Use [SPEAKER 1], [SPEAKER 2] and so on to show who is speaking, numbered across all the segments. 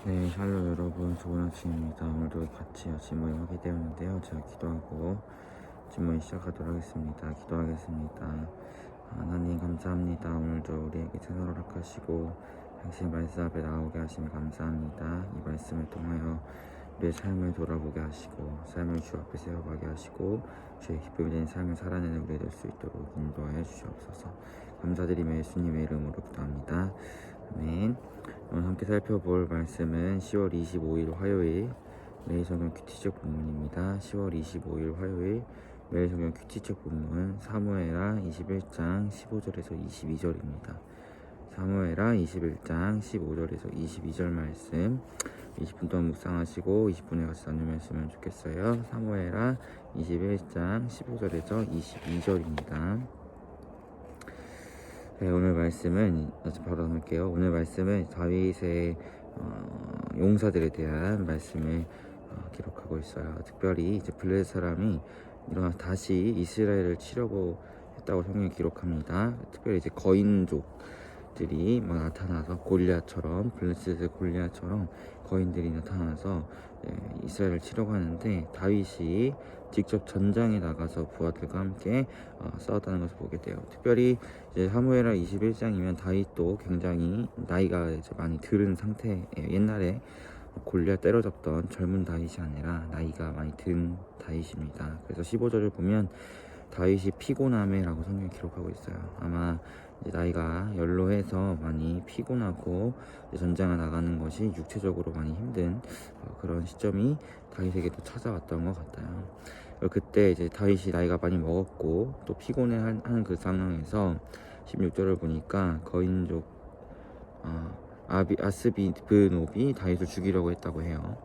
[SPEAKER 1] 네, 샬롬 여러분, 좋은 아침입니다. 오늘도 같이 아침 모임 하게 되었는데요. 제가 기도하고 아침 모임 시작하도록 하겠습니다. 기도하겠습니다. 하나님 감사합니다. 오늘도 우리에게 채널 허락하시고 당신 말씀 앞에 나오게 하시면 감사합니다. 이 말씀을 통하여 우리의 삶을 돌아보게 하시고 삶을 주 앞에 세워가게 하시고 주의 기쁨이 되는 삶을 살아내는 우리 될 수 있도록 인도하여 주시옵소서. 감사드리며 예수님의 이름으로 기도합니다. 아멘. 오늘 함께 살펴볼 말씀은 10월 25일 화요일 매일 성경 큐티책 본문입니다. 10월 25일 화요일 매일 성경 큐티책 본문 사무엘하 21장 15절에서 22절입니다. 사무엘하 21장 15절에서 22절 말씀 20분 동안 묵상하시고 20분에 같이 나누면 좋겠어요. 사무엘하 21장 15절에서 22절입니다. 네, 오늘 말씀은 바로 나눌게요. 오늘 말씀은 다윗의 용사들에 대한 말씀을 기록하고 있어요. 특별히 이제 블레셋 사람이 일어나 다시 이스라엘을 치려고 했다고 성경이 기록합니다. 특별히 이제 거인족들이 막 나타나서 골리앗처럼 블레셋의 골리앗처럼 거인들이 나타나서 이스라엘을 치려고 하는데 다윗이 직접 전장에 나가서 부하들과 함께 싸웠다는 것을 보게 돼요. 특별히 이제 사무엘하 21장이면 다윗도 굉장히 나이가 이제 많이 들은 상태예요. 옛날에 골리앗 때려잡던 젊은 다윗이 아니라 나이가 많이 든 다윗입니다. 그래서 15절을 보면 다윗이 피곤함에라고 성경이 기록하고 있어요. 아마 이제 나이가 연로해서 많이 피곤하고 전장에 나가는 것이 육체적으로 많이 힘든 그런 시점이 다윗에게도 찾아왔던 것 같아요. 그때 이제 다윗이 나이가 많이 먹었고 또 피곤해하는 그 상황에서 16절을 보니까 거인족 아스비브노비 다윗을 죽이려고 했다고 해요.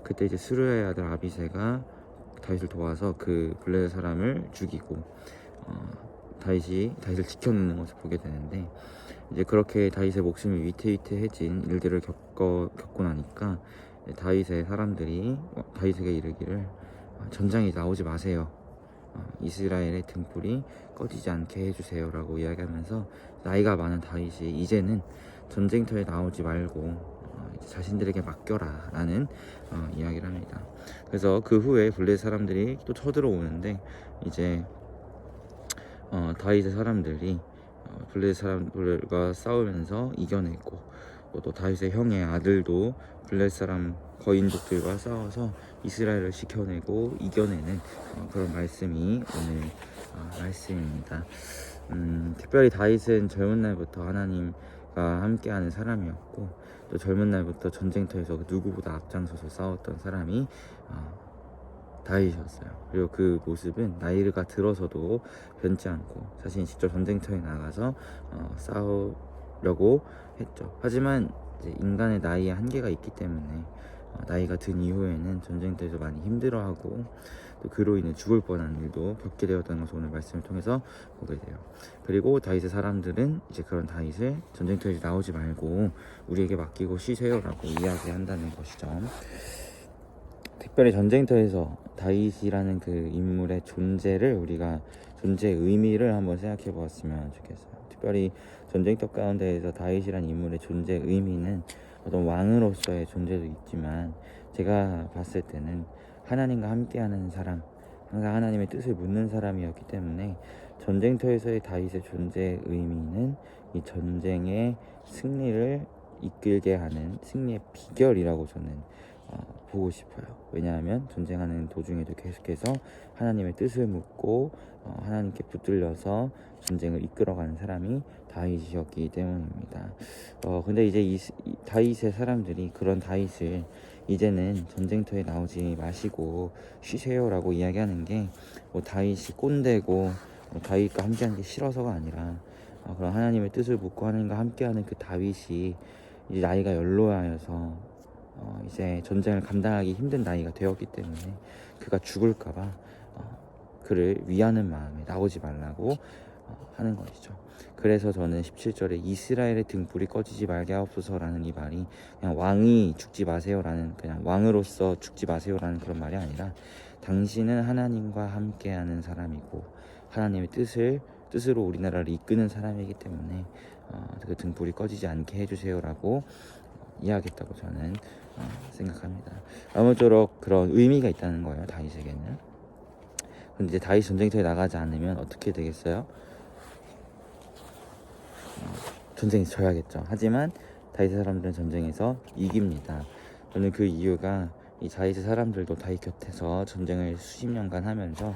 [SPEAKER 1] 그때 이제 스루야의 아들 아비새가 다윗을 도와서 그 블레셋 사람을 죽이고 다윗이 다윗을 지켜내는 것을 보게 되는데 이제 그렇게 다윗의 목숨이 위태위태해진 일들을 겪고 나니까 다윗의 사람들이 다윗에게 이르기를 전장에 나오지 마세요. 이스라엘의 등불이 꺼지지 않게 해주세요 라고 이야기하면서 나이가 많은 다윗이 이제는 전쟁터에 나오지 말고 자신들에게 맡겨라 라는 이야기를 합니다. 그래서 그 후에 블레셋 사람들이 또 쳐들어오는데 이제 다윗의 사람들이 블레셋 사람들과 싸우면서 이겨내고 또 다윗의 형의 아들도 블레셋 사람 거인족들과 싸워서 이스라엘을 지켜내고 이겨내는 그런 말씀이 오늘 말씀입니다. 특별히 다윗은 젊은 날부터 하나님과 함께하는 사람이었고 또 젊은 날부터 전쟁터에서 누구보다 앞장서서 싸웠던 사람이 다윗이었어요. 그리고 그 모습은 나이가 들어서도 변치 않고 자신이 직접 전쟁터에 나가서 싸우려고 했죠. 하지만 이제 인간의 나이에 한계가 있기 때문에 나이가 든 이후에는 전쟁터에서 많이 힘들어하고 또 그로 인해 죽을 뻔한 일도 겪게 되었다는 것을 오늘 말씀을 통해서 보게 돼요. 그리고 다윗의 사람들은 이제 그런 다윗을 전쟁터에서 나오지 말고 우리에게 맡기고 쉬세요라고 이야기한다는 것이죠. 특별히 전쟁터에서 다윗이라는 그 인물의 존재를 우리가 존재의 의미를 한번 생각해 보았으면 좋겠어요. 특별히 전쟁터 가운데에서 다윗이라는 인물의 존재의 의미는 어떤 왕으로서의 존재도 있지만 제가 봤을 때는 하나님과 함께하는 사람, 항상 하나님의 뜻을 묻는 사람이었기 때문에 전쟁터에서의 다윗의 존재의 의미는 이 전쟁의 승리를 이끌게 하는 승리의 비결이라고 저는 보고 싶어요. 왜냐하면 전쟁하는 도중에도 계속해서 하나님의 뜻을 묻고 하나님께 붙들려서 전쟁을 이끌어가는 사람이 다윗이었기 때문입니다. 근데 이제 다윗의 사람들이 그런 다윗을 이제는 전쟁터에 나오지 마시고 쉬세요라고 이야기하는 게 다윗이 꼰대고 다윗과 함께하는 게 싫어서가 아니라 그런 하나님의 뜻을 묻고 하나님과 함께하는 그 다윗이 이제 나이가 연로하여서 이제 전쟁을 감당하기 힘든 나이가 되었기 때문에 그가 죽을까봐 그를 위하는 마음에 나오지 말라고 하는 것이죠. 그래서 저는 17절에 이스라엘의 등불이 꺼지지 말게 하옵소서라는 이 말이 그냥 왕이 죽지 마세요라는 그냥 왕으로서 죽지 마세요라는 그런 말이 아니라 당신은 하나님과 함께하는 사람이고 하나님의 뜻으로 우리나라를 이끄는 사람이기 때문에 그 등불이 꺼지지 않게 해주세요라고 이해하겠다고 저는 생각합니다. 아무쪼록 그런 의미가 있다는 거예요, 다윗에게는. 근데 이제 다윗 전쟁터에 나가지 않으면 어떻게 되겠어요? 전쟁에서 져야겠죠. 하지만 다윗의 사람들은 전쟁에서 이깁니다. 저는 그 이유가 이 다윗의 사람들도 다윗 곁에서 전쟁을 수십 년간 하면서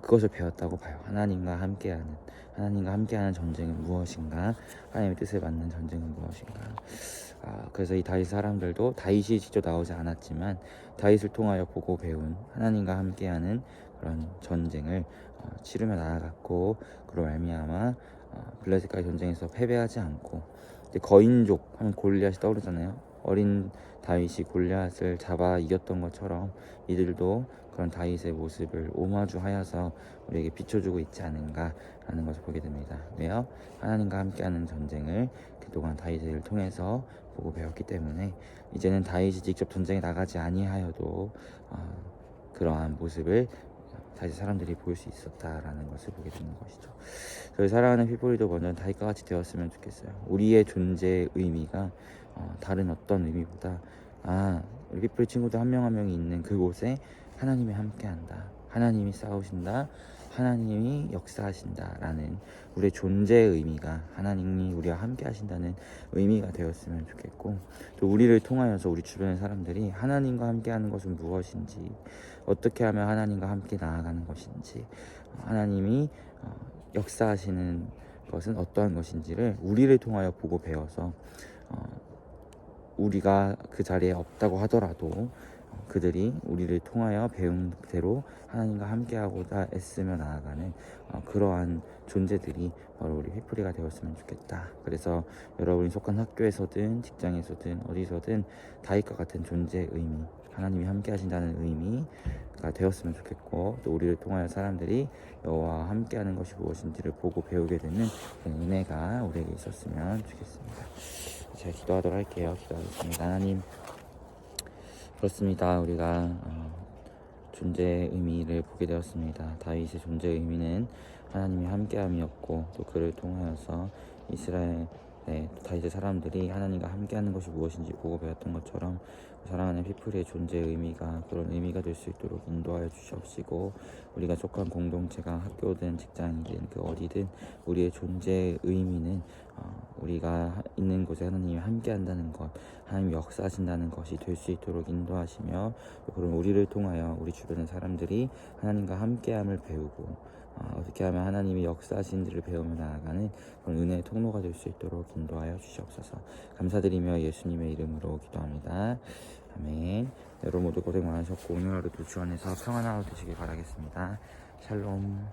[SPEAKER 1] 그것을 배웠다고 봐요. 하나님과 함께하는 전쟁은 무엇인가? 하나님의 뜻에 맞는 전쟁은 무엇인가? 그래서 이 다윗 사람들도 다윗이 직접 나오지 않았지만 다윗을 통하여 보고 배운 하나님과 함께하는 그런 전쟁을 치르며 나아갔고, 그로 말미암아 블레셋과의 전쟁에서 패배하지 않고, 이제 거인족 하면 골리앗이 떠오르잖아요. 어린 다윗이 골리앗을 잡아 이겼던 것처럼 이들도 그런 다윗의 모습을 오마주하여서 우리에게 비춰주고 있지 않은가라는 것을 보게 됩니다. 왜요? 하나님과 함께하는 전쟁을 그동안 다윗을 통해서 보고 배웠기 때문에 이제는 다윗이 직접 전쟁에 나가지 아니하여도 그러한 모습을 다윗 사람들이 볼 수 있었다라는 것을 보게 되는 것이죠. 저희 사랑하는 피보리도 먼저 다윗과 같이 되었으면 좋겠어요. 우리의 존재의 의미가 다른 어떤 의미보다 우리 피보리 친구들 한 명 한 명이 있는 그곳에 하나님이 함께한다, 하나님이 싸우신다, 하나님이 역사하신다 라는 우리의 존재의 의미가, 하나님이 우리와 함께 하신다는 의미가 되었으면 좋겠고, 또 우리를 통하여서 우리 주변의 사람들이 하나님과 함께 하는 것은 무엇인지, 어떻게 하면 하나님과 함께 나아가는 것인지, 하나님이 역사하시는 것은 어떠한 것인지를 우리를 통하여 보고 배워서 우리가 그 자리에 없다고 하더라도 그들이 우리를 통하여 배운 대로 하나님과 함께하고자 애쓰며 나아가는 그러한 존재들이 바로 우리 회프리가 되었으면 좋겠다. 그래서 여러분이 속한 학교에서든 직장에서든 어디서든 다윗과 같은 존재의 의미, 하나님이 함께 하신다는 의미가 되었으면 좋겠고, 또 우리를 통하여 사람들이 여호와와 함께하는 것이 무엇인지를 보고 배우게 되는 그런 은혜가 우리에게 있었으면 좋겠습니다. 제가 기도하도록 할게요. 기도하겠습니다. 하나님, 그렇습니다. 우리가 존재의 의미를 보게 되었습니다. 다윗의 존재의 의미는 하나님이 함께함이었고, 또 그를 통하여서 이스라엘의 다윗의 사람들이 하나님과 함께하는 것이 무엇인지 보고 배웠던 것처럼 사랑하는 피플의 존재의 의미가 그런 의미가 될 수 있도록 인도하여 주시옵시고, 우리가 속한 공동체가 학교든 직장이든 그 어디든 우리의 존재의 의미는 우리가 있는 곳에 하나님이 함께한다는 것, 하나님이 역사하신다는 것이 될 수 있도록 인도하시며, 그런 우리를 통하여 우리 주변의 사람들이 하나님과 함께함을 배우고 어떻게 하면 하나님이 역사하신지를 배우며 나아가는 그런 은혜의 통로가 될 수 있도록 인도하여 주시옵소서. 감사드리며 예수님의 이름으로 기도합니다. 아멘. 여러분 모두 고생 많으셨고 오늘 하루도 주 안에서 평안한 하루 되시길 바라겠습니다. 샬롬.